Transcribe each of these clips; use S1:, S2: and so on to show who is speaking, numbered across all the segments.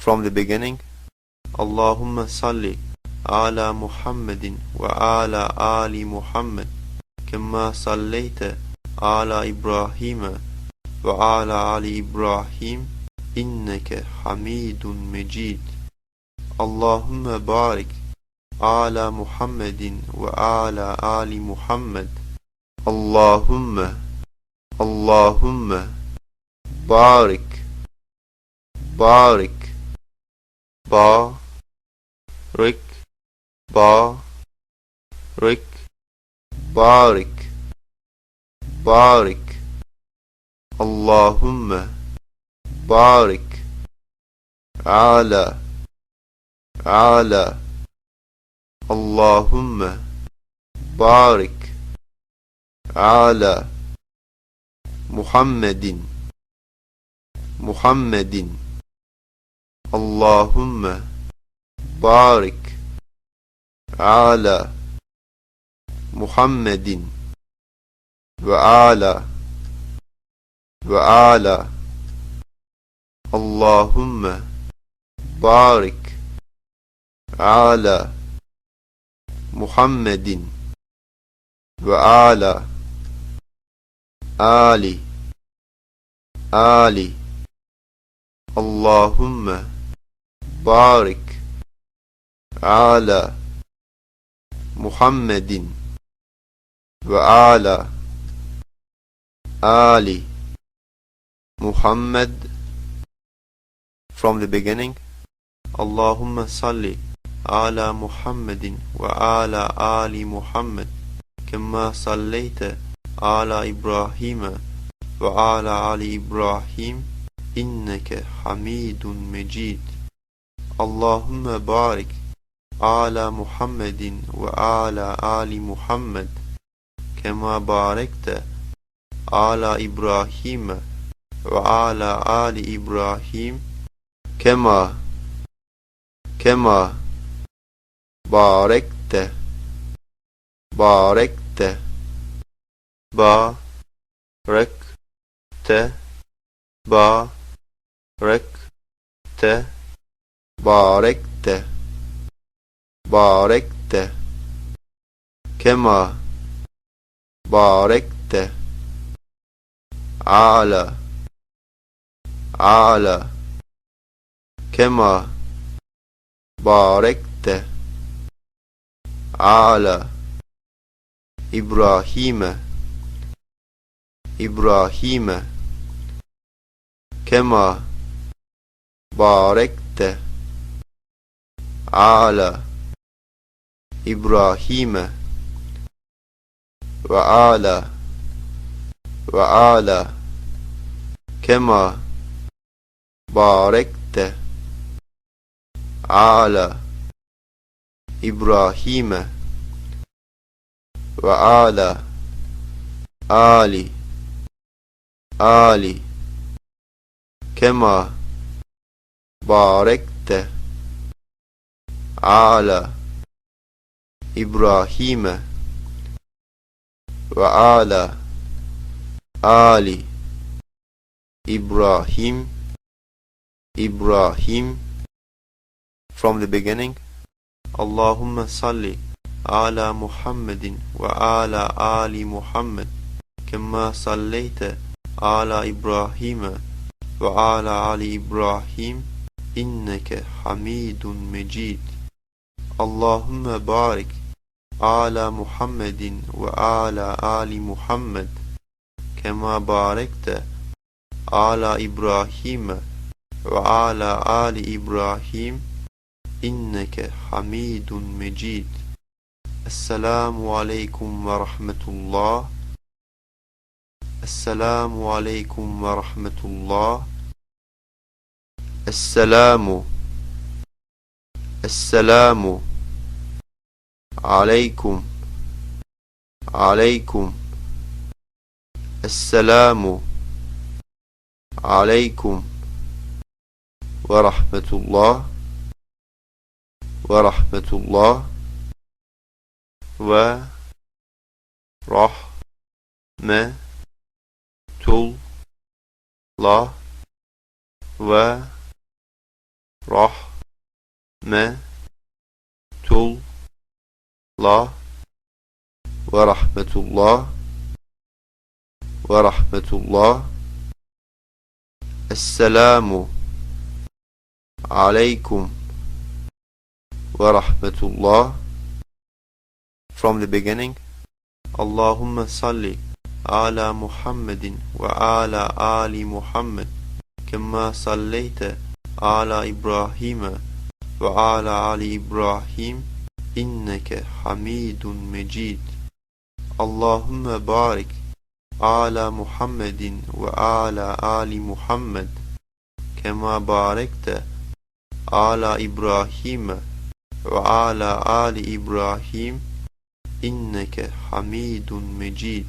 S1: from the beginning. Allahumma salli ala Muhammadin wa ala ali Muhammad kama sallaita ala Ibrahim wa ala ali Ibrahim inneke hamidun mecid. Allahumma barik ala Muhammadin wa ala ali Muhammad. Allahumma barik barik barik barik barik. Allahumma barik ala Allahumma barik ala Muhammadin Allahumma barik ala Muhammadin wa ala Allahumma barik ala Muhammadin wa ala ali Allahumma barik ala Muhammadin wa ala ali Muhammad. From the beginning. Allahumma salli ala Muhammadin wa ala ali Muhammad kama sallaita ala Ibrahim wa ala ali Ibrahim inneke hamidun mecid. Allahumma barik ala Muhammadin wa ala ali Muhammad kema barekte ala Ibrahim wa ala ali Ibrahim kema barekte barekte kema barekte ala kema barekte ala Ibrahim kema barekte ala Ibrahim ve ala kema barekte ala Ibrahim ve ala ali kema barekte ala Ibrahim ve ala ali Ibrahim. From the beginning. Allahumma salli ala Muhammadin wa ala ali Muhammad kama sallaita ala Ibrahim wa ala ali Ibrahim inneke hamidun mecid. Allahumma barik ala Muhammadin wa ala ali Muhammad kema barekte ala Ibrahim ve ala ali İbrahim inneke hamidun mecid. Esselamu aleyküm ve rahmetullah. Esselamu aleyküm ve rahmetullah. Esselamu aleyküm Esselamu aleyküm ve rahmetullah ve rahmetullah ve rahmetullah ve rahmetullah ve rahmetullah ve rahmetullah. Esselamu aleykum ve rahmetullah. From the beginning. Allahümme salli ala Muhammedin ve ala ali Muhammed kema salleyte ala İbrahim'e ve ala ali İbrahim inneke hamidun mecid. Allahümme barik ala Muhammedin ve ala ali Muhammed kema barekte ala İbrahim'e ve ala ali İbrahim inneke hamidun mecid.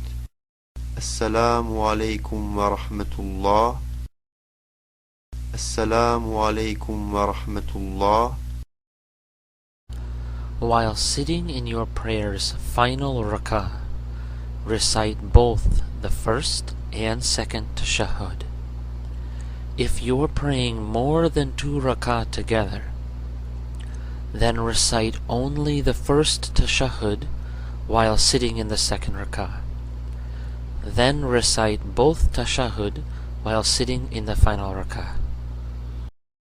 S1: Esselamu aleykum ve rahmetullah. Esselamu aleykum ve rahmetullah.
S2: While sitting in your prayer's final rak'ah, recite both the first and second tashahhud. If you are praying more than 2 rak'ah together, then recite only the first tashahhud while sitting in the second rak'ah. Then recite both tashahhud while sitting in the final rak'ah.